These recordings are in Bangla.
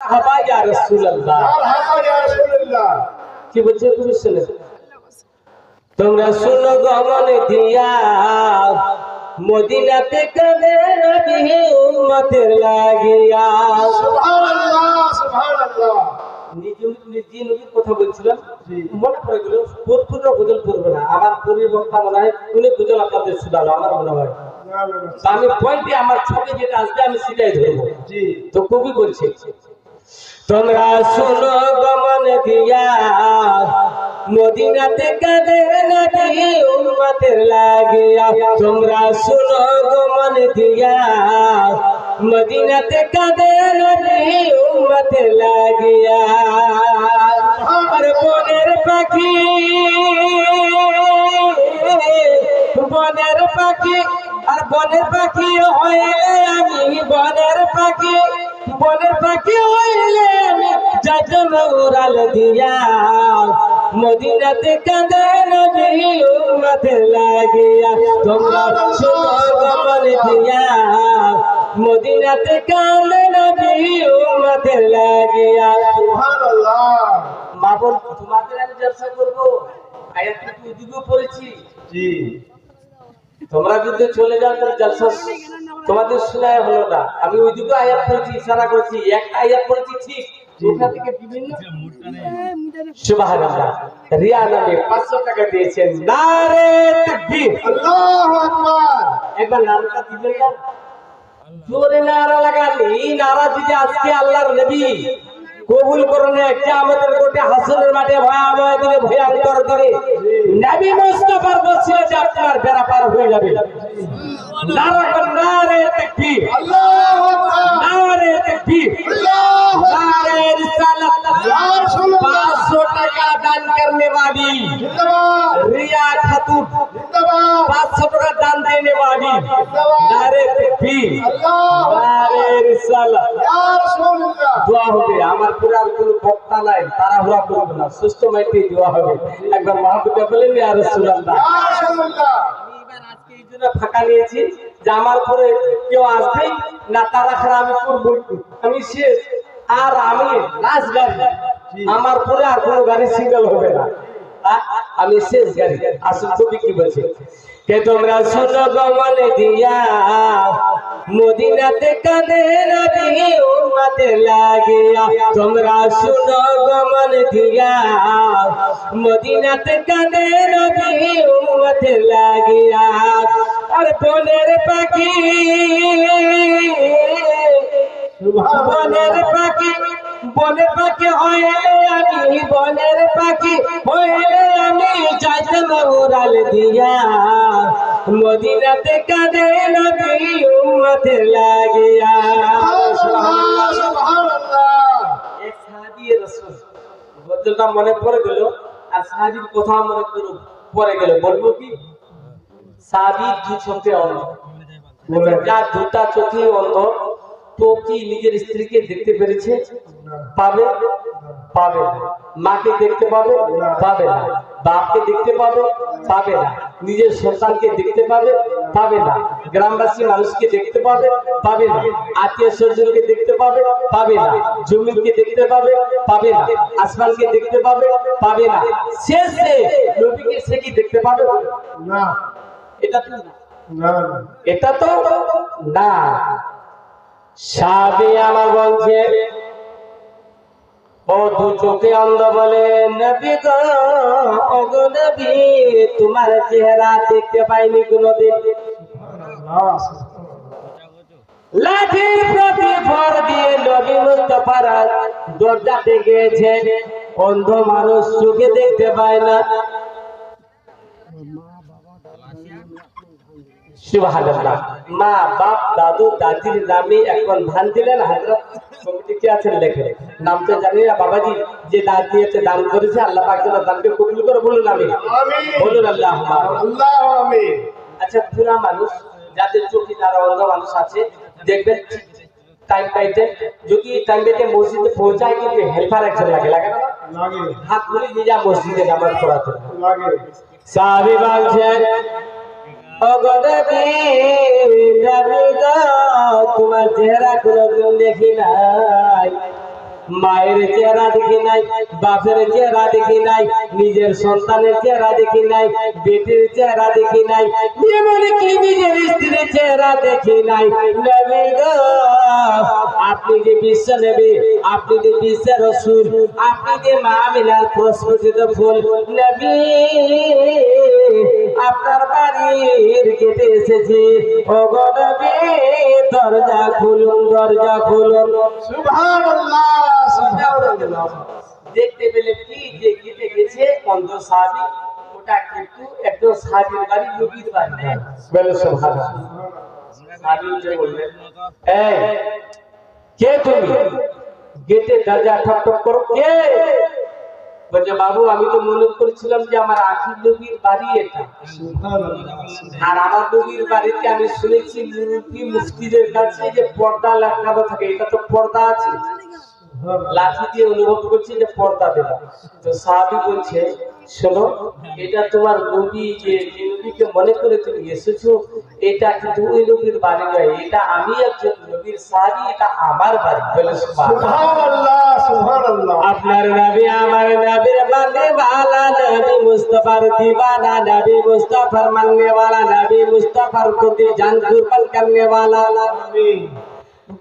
মারহাবা ইয়া রাসূলুল্লাহ, মারহাবা ইয়া রাসূলুল্লাহ। কি বলছে তুমি শুনে? তোমরা শুনো গমন দিয়া মদিনাতে কাঁদে নবী উম্মতের লাগিয়া। সুবহানাল্লাহ সুবহানাল্লাহ। নিজে নবীর কথা বলছিলাম, মনে পড়ে গেল পুরো গজল পড়বে না, আমার পরিবক্তা মনে হয় উনি গজল আপনাদের শোনালো আমার মনে হয়। আমি পয়েন্টে আমার ছকে যেটা আসবে আমি সেটাই ধরবো। জি তো কবি বলছে, তোমরা শুনো গমন দিয়া মদিনাতে কাঁদে নবী উম্মতের লাগিয়া। তোমরা শুনো গমন দিয়া মদিনাতে কাঁদে নবী উম্মতের লাগিয়া। আর বনের পাখি, বনের পাখি, আর বনের পাখি হইলে আমি, বনের পাখি, বনের পাখি হইলে আমি যাইতাম উড়াল দিয়া মদিনাতে কাঁদে নবী উম্মতের লাগিয়া। তোমরা শুনো গমন দিয়া মদিনাতে কাঁদে নবী উম্মতের লাগিয়া। সুবহানাল্লাহ। মা বোন, তোমাদের আমি জলসা করবো, আয়াত থেকে ওদিকেও পড়েছি। জি তোমরা যদি চলে যাও তাহলে জলসা তোমাদের শোনায় হলো না। আমি ওইদিকে আয়াত পড়েছি, ইশারা করেছি, একটা আয়াত পড়েছি ঠিক, ওখান থেকে বিভিন্ন সুবহানাল্লাহ। রিয়া নামে 500 টাকা দিয়েছেন, নারে তাকবীর, আল্লাহু আকবার। একবার নারাটা দিবেন না? জোরে নারা লাগান। এই নারা যদি আজকে আল্লাহর নবী কবুল করে নেয়, কিয়ামতের কোটে হাসরের মাঠে ভয়াবহ দিনে, ভয়ঙ্কর দিনে নবী মুস্তাফার বসিয়তে আপনার বেড়া পার হয়ে যাবে। নারা করেন, নারে তাকবীর, আল্লাহু আকবার। নারে তাকবীর, আল্লাহু नारे रिसालत। 500 টাকা দান करने वाली जिंदाबाद रिया खातून, जिंदाबाद 500 টাকা দান देने वाली, नारे तकबीर, अल्लाह नारे रिसालत। या रसूलुल्लाह। দোয়া হবে, আমার পুরার কোনো বক্তা নাই, তাড়াহুড়া করবে না, সুস্থ মাইতে দোয়া হবে। একবার মহব্বতে বলেন ইয়া রাসূলুল্লাহ। या रसूलुल्लाह। আমি এবার আজকে এই জন্য ফাঁকা নিয়েছি যে আমার পরে কেউ আসবেই না, তারা খারাপ আমি করবো, আমি শেষ। আর আমি লাস্ট গাড়ি, আমার পরে আর কোনো গাড়ি সিঙ্গেল হবে না, আমি শেষ গাড়ি। আসল কবি কি বলছে, কে তোমরা শোনো গমন দিয়া মদিনাতে কাঁদে নবী উম্মতের লাগিয়া। তোমরা শোনো গমন দিয়া মদিনাতে কাঁদে নবী উম্মতের লাগিয়া। আর বনের পাখি, বনের পাখি, বনের পাখি হইলে আমি, বনের পাখি হইলে আমি যাইতাম উড়াল দিয়া মদিনাতে কাঁদে নবী উম্মতের লাগিয়া। সুবহানাল্লাহ সুবহানাল্লাহ। এক সাহাবী রাসূল, গজলটা মনে পড়ে গেল আর সাহাবীর কথা মনে পড়ে গেল, বলবো কি? সাহাবী দু চোখে অন্ধ, যার দুটা চোখে অন্ধ, তো কি নিজের স্ত্রীকে দেখতে পেরেছে? পাবে? পাবে না। মাকে দেখতে পাবে? পাবে না। বাপকে দেখতে পাবে? পাবে না। নিজের সন্তানকে দেখতে পাবে? পাবে না। গ্রামবাসী মানুষকে দেখতে পাবে? পাবে না। আত্মীয় স্বজনকে দেখতে পাবে? পাবে না। জমিনকে দেখতে পাবে? পাবে না। আসমানকে দেখতে পাবে? পাবে না। শেষে নবীকে সে কি দেখতে পাবে? না এটা তো না, না এটা তো না। সাহাবী আমার বলছে, ও দু চোখে অন্ধ বলে, নবী গো, ও গো নবী, তোমার চেহারা দেখতে পাইনি কোনোদিন। লাঠির প্রতি ভর দিয়ে নবী মুস্তাফার দরজাতে গিয়েছে, অন্ধ মানুষ চোখে দেখতে পায় না। সুবহানাল্লাহ। মা বাপ দাদু দাদির নামে এখন ধান দিলেন, হযরত কমিটি কি আছেন লেখে, নাম তো জানি না, বাবাজি যে দান দিয়েছে, দান করেছে, আল্লাহ পাক যেন দানকে কবুল করে, বলুন আমিন, বলুন আল্লাহুম্মা আল্লাহু আমিন। আচ্ছা, পুরা মানুষ যাদের চোখে, যারা অন্ধ মানুষ আছে, দেখবেন টাইম পাইতে যদি টাইম পেতে মসজিদে পৌঁছায়, কিন্তু হেল্পার একজন লাগে, লাগে না? লাগে হাত ধরে নিয়ে যা মসজিদে নামাজ পড়াতে। লাগে। সাহাবী বলছেন, ও গো নবী, নবী গো, তোমার চেহারা কোনোদিন দেখি নাই। মায়ের চেহারা দেখি নাই, বাপের চেহারা দেখি নাই, নিজের সন্তানের চেহারা দেখি নাই, বেটির চেহারা দেখি নাই, এমনকি নিজের স্ত্রীর চেহারা দেখি নাই। নবী গো, আপনি যে বিশ্ব নবী, আপনি যে বিশ্ব রাসূল, আপনি যে মা আমিনার প্রস্ফুটিত ফুল, নবী আপনার বাড়ির গেটে এসেছি। ও গো নবী, দরজা খুলুন, দরজা খুলুন। সুবহানাল্লাহ সুবহানাল্লাহ। দেখতে পেলে কি যে গেটে গেছে অন্ধ সাহাবী, ওটা কিন্তু একজন সাহাবীর বাড়ি, নবীর বাড়ি না। বলে সুবহানাল্লাহ। সাহাবী উঠে বললেন, এই কে তুমি? গেটে দরজা ঠক ঠক করো, কে? বলছে, বাবু আমি তো মনে করেছিলাম যে আমার আখির নবীর বাড়ি এটা, আর আমার নবীর বাড়িতে আমি শুনেছি মুরব্বী মুফতিদের কাছে যে পর্দা লাগানো থাকে, এটা তো পর্দা আছে, লাঠি দিয়ে অনুভব করছি যে পর্দা দেওয়া। তো সাহাবী বলছে, শোনো, এটা তোমার নবী, যে নবীকে মনে করে তুমি এসেছো, এটা কিন্তু ওই নবীর বাড়ি নয়, এটা আমি একজন নবীর সাহাবী, এটা আমার বাড়ি। বলে সুবহানাল্লাহ সুবহানাল্লাহ। আপনার নবী আমার নবীর বান্দে वाला नबी मुस्तफार दीवाना नबी मुस्तफार मानने वाला नबी मुस्तफार को दी जान कुर्बान करने वाला।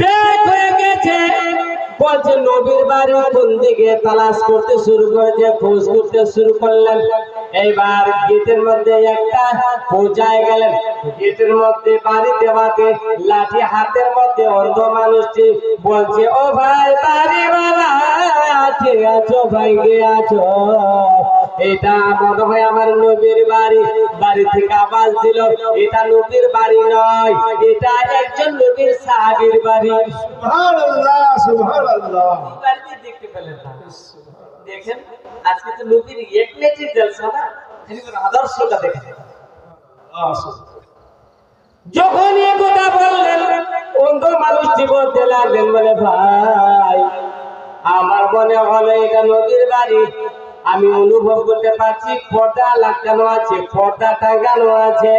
বের হয়ে গেছে, বলছে নবীর বাড়ি কোন দিকে, তালাশ করতে শুরু করেছে, খোঁজ করতে শুরু করলেন। এইবার গেটের মধ্যে একটা পৌঁছায় গেলেন, গেটের মধ্যে বাড়ি দেওয়াতে লাঠি হাতের মধ্যে অন্ধ মানুষটি বলছে, ও ভাই বাড়িওয়ালা, কে আছো ভাই, কে আছো? এটা মনে হয় আমার নবীর বাড়ি। বাড়ি থেকে আওয়াজ দিল, এটা নবীর বাড়ি নয়, এটা একজন নবীর সাহাবীর বাড়ি। সুবহানাল্লাহ সুবহানাল্লাহ। বাড়িতে দেখতে পেলেন না? দেখেন, আজকে তো নবীর এক নেচে জলসা না, খালি ওর আদর্শটা দেখেন। যখন এই কথা বললেন, অন্ধ মানুষটি বলতে লাগলেন, বলে ভাই আমার মনে হলো এটা নবীর বাড়ি, আমি অনুভব করতে পারছি পর্দা লাগানো আছে, পর্দা টাঙানো আছে।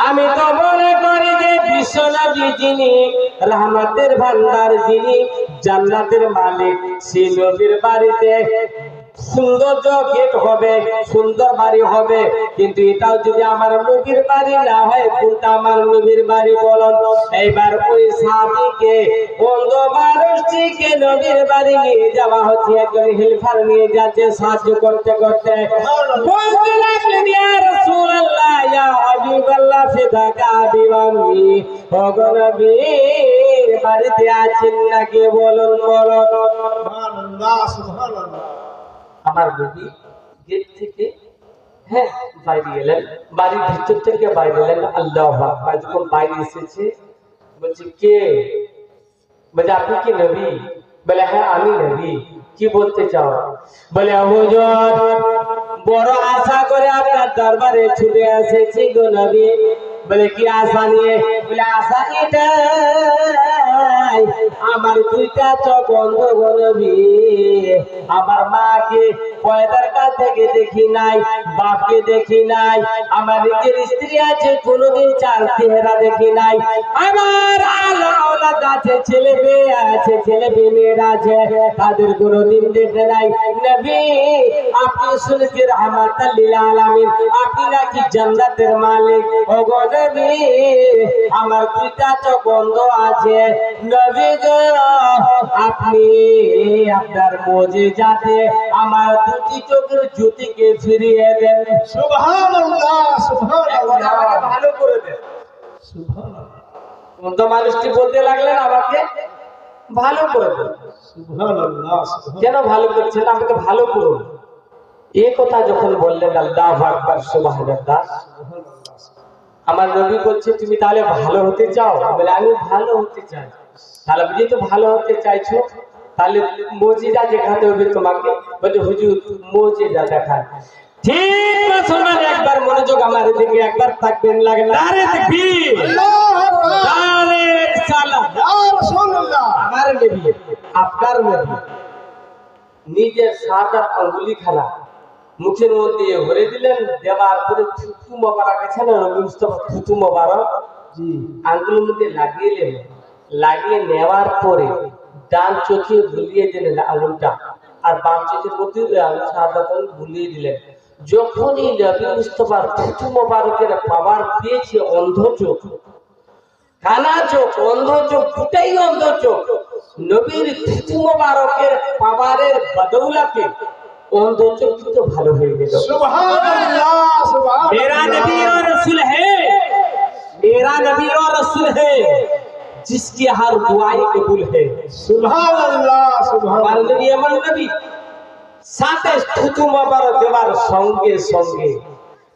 আমি তো মনে করি যে বিশ্ব নবী যিনি রহমতের ভান্ডার, যিনি জান্নাতের মালিক, সেই নবীর বাড়িতে সুন্দর গেট হবে, সুন্দর বাড়ি হবে, কিন্তু এটাও যদি আমার নবীর বাড়ি না হয়, কোনটা আমার নবীর বাড়ি বলুন? এইবার ওই সাহাবীকে, অন্ধ মানুষটিকে নবীর বাড়ি নিয়ে যাওয়া হচ্ছে, একজন হেল্পার নিয়ে যাচ্ছে সাহায্য করতে করতে। বলতে লাগলেন, ইয়া রাসূলুল্লাহ, ইয়া হাবিবাল্লাহ, ফিদাকা বিওয়ামি, ও গো নবী বাড়িতে আছেন নাকি বলুন, বলুন। সুবহানাল্লাহ সুবহানাল্লাহ। আমার নবী গেট থেকে বাইরে এলেন, বাড়ির ভিতর থেকে বাইরে এলেন। আল্লাহু আকবার। যখন বাইরে এসেছে, বলছে, কে? বলে, আপনি কি নবী? বলে, হ্যাঁ আমি নবী। কি বলতে চাও? বলে, হুজুর বড় আশা করে আপনার দরবারে ছুটে এসেছি গো নবী। বলে, কি আশা নিয়ে? বলে, আশা এটাই, আমার দুইটা চোখ অন্ধ গো নবী, আমার মাকে পয়দার কাছ থেকে দেখি নাই, বাপকে দেখি নাই, আমার নিজের স্ত্রী আছে কোনোদিন চার চেহারা দেখি নাই, আমার আওলাদ আছে, ছেলে মেয়ে আছে, ছেলে মেয়েরা আছে, তাদের কোনোদিন দেখে নাই। নবী আপনি শুনেছি রাহমাতাল লিল আলামিন, আপনি নাকি জান্নাতের মালিক। ও গো নবী আমার দুইটা চোখ বন্ধ আছে, নবী গো আপনি আপনার মুজিজাতে আমার দুটি চোখের জ্যোতিকে ফিরিয়ে দেন। সুবহানাল্লাহ সুবহানাল্লাহ। আমাকে ভালো করে দেন। সুবহানাল্লাহ অন্ধ মানুষটি বলতে লাগলেন, আমাকে ভালো করে দেন। সুবহানাল্লাহ। কেন ভালো করছেন? আমাকে ভালো করুন। এই কথা যখন বললেন, আল্লাহু আকবার, সুবহানাল্লাহ। আমার নবী বলছে, তুমি তাহলে ভালো হতে চাও? বলে, আমি ভালো হতে চাই। তাহলে যেহেতু ভালো হতে চাইছো, তাহলে মুজিজা দেখাতে হবে তোমাকে। বলে, হুজুর মুজিজা দেখান। ঠিক মুসলমান, একবার মনোযোগ আমার দিকে একবার থাকবেন, লাগে নারে তাকবীর, আল্লাহু আকবার, নারে সালাত। ইয়া রাসূলুল্লাহ। আমার নবী, আপনার নবী নিজের সাদা আঙ্গুলি খানা মুখের মধ্যে ভরে দিলেন, দেওয়ার পরে থুতু মোবারক আছে না, নবী মুস্তাফা থুতু মোবারক জি আঙ্গুলের মধ্যে লাগিয়ে নেবেন। লাগিয়ে নেওয়ার পরে ডান চোখে বুলিয়ে দিলেন আঙুলটা, আর বাম চোখের মধ্যে ওই আঙুল শাহাদাত বুলিয়ে দিলেন। যখনই নবী মুস্তাফার থুতু মোবারকের পাওয়ার পেয়েছে, অন্ধ চোখ, কানা চোখ, অন্ধ চোখ, দুটাই অন্ধ চোখ, নবীর থুতু মোবারকের পাওয়ারের বদৌলতে অন্ধ চোখ তো ভালো হয়ে গেল। সুবহানাল্লাহ সুবহানাল্লাহ। मेरा नबी और रसूल है, मेरा नबी और रसूल है, जिसकी हर दुआएं कबूल है। সুবহানাল্লাহ আমার সুবহানাল্লাহ। নবী আমার নবী সাথে থুতু মোবারক দেওয়ার সঙ্গে সঙ্গে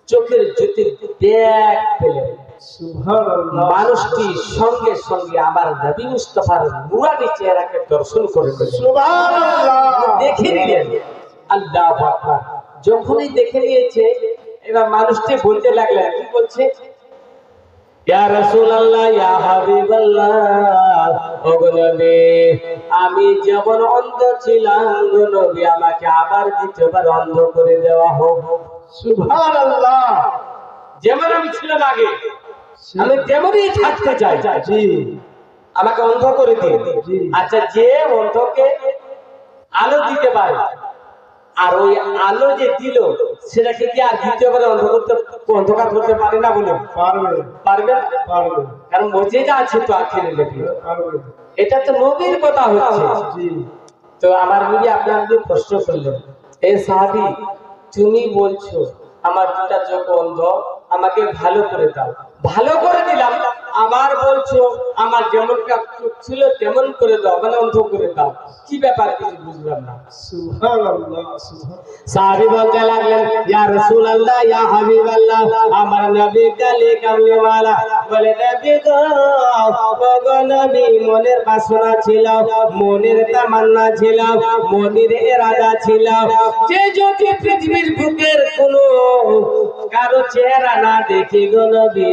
চোখের জ্যোতি দেখ পেলেন। সুবহানাল্লাহ। মানুষটি সঙ্গে সঙ্গে আমার নবী মুস্তাফার নুরানি চেহারাকে দর্শন করে পেলেন, সুবহানাল্লাহ। দেখে নিলেন। আল্লাহু আকবার। যখনই দেখে নিয়েছে, এবার মানুষটি বলতে লাগলেন, কি বলছে? ইয়া রাসূলুল্লাহ, ইয়া হাবিবাল্লাহ, ওগো নবী, আমি যেমন অন্ধ ছিলাম গো নবী, আমাকে আবার দ্বিতীয়বার অন্ধ করে দেওয়া হোক। সুবহানাল্লাহ। যেমন আমি ছিলাম আগে, আমি তেমনই থাকতে চাই, জি আমাকে অন্ধ করে দিন। জি। আচ্ছা, যে অন্ধকে আলো দিতে পারে, আর ওই আলো যে দিল, সেটাকে কি আর দ্বিতীয়বার অন্ধকার করতে পারে না? বলুন পারবে পারবে? পারবে কারণ মজেদা আছে তো আখেরে লেগে। পারবে। এটা তো নবীর কথা হচ্ছে। জি তো আমার নবী আপনাকে প্রশ্ন করলেন, এ সাহাবী, তুমি বলছো আমার দুটা চোখ অন্ধ, আমাকে ভালো করে দাও। ভালো করে দিলাম, আবার বলছো আমার যেমনটা চোখ ছিল তেমন করে দাও, মানে অন্ধ করে দাও। কি ব্যাপার, কিছু বুঝলাম না। সুবহানাল্লাহ সুবহানাল্লাহ। সাহাবী বলতে লাগলেন, ইয়া রাসূলুল্লাহ, ইয়া হাবিবাল্লাহ, আমার নবী কালে কামলিওয়ালা। বলে, নবী গো, ওগো নবী, মনের বাসনা ছিল, মনের তামান্না ছিল, মনের ইরাদা ছিল, যে যদি পৃথিবীর বুকের কোনো কারো চেহারা না দেখি গো নবী,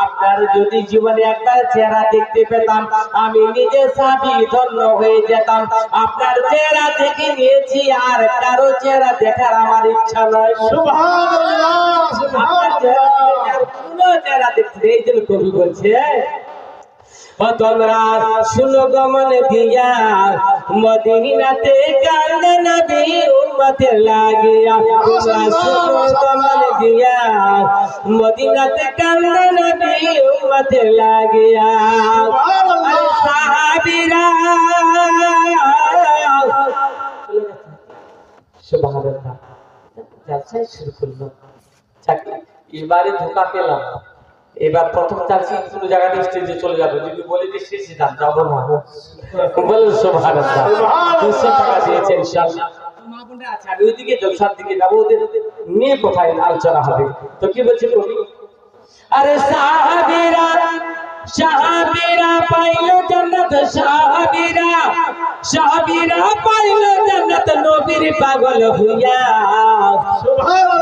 আপনার যদি জীবনে একবার চেহারা দেখতে পেতাম, আমি নিজে সাবি ধন্য হয়ে যেতাম। আপনার চেহারা দেখে নিয়েছি, আর কারো চেহারা দেখার আমার ইচ্ছা নয়। সুবহানাল্লাহ আপনার চেহারা সুবহানাল্লাহ। দেখার কোনো চেহারা দেখতে, এই জন্য কবি বলছে, ও তোমরা শুনো গো মন দিয়া, মদিনাতে কান্দে নবী উম্মতে লাগিয়া। তোমরা শুনো গো মন দিয়া, মদিনাতে কান্দে নবী উম্মতে লাগিয়া। আরে সাহাবীরা, সুবহানাল্লাহ, জালসায় শুরু করলো। এবারে ধোকা পেলাম। এবার প্রথম চাচ্ছি কোনো জায়গাতে স্টেজে চলে যাবো, যদি বলে যে শেষে যাবো না, বলেন সুবহানাল্লাহ। 200 টাকা দিয়েছে ইনশাআল্লাহ। মা বোনরা আছে, আমি ওইদিকে জলসার দিকে যাবো, ওদের নিয়ে কোথায় আলোচনা হবে। তো কি বলছে কবি? আরে সাহাবীরা, সাহাবীরা পাইল জান্নাত, সাহাবীরা, সাহাবীরা পাইল জান্নাত নবীর পাগল হইয়া।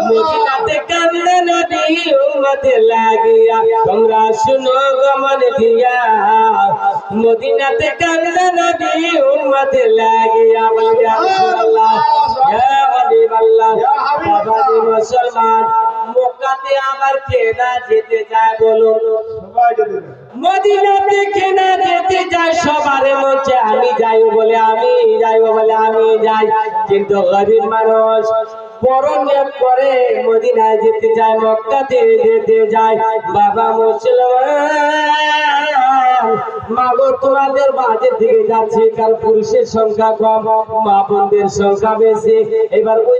মদিনাতে কান্দে নবী উম্মতে লাগিয়া। তোমরা শুনো গো মন দিয়া, মদিনাতে কান্দে নবী উম্মতে লাগিয়া। ইয়া রাসূলুল্লাহ, ইয়া হাবিবাল্লাহ, বাবাজি মুসলমান, মক্কাতে আবার কে না যেতে চায় বলুন? সবাই যেতে দেয়। মদিনাতে কে না যেতে চায়? সবার মন চায় আমি যাই বলে আমি যাই বলে আমি যাই, কিন্তু গরিব মানুষ বড় নিয়ত করে মদিনায় যেতে চায়, মক্কাতে যেতে যায়। বাবা মুসলমান, মা গো, তোমাদের বাজে দিকে যাচ্ছে, কারণ পুরুষের সংখ্যা কম, মা বোনদের সংখ্যা বেশি। এবার ওই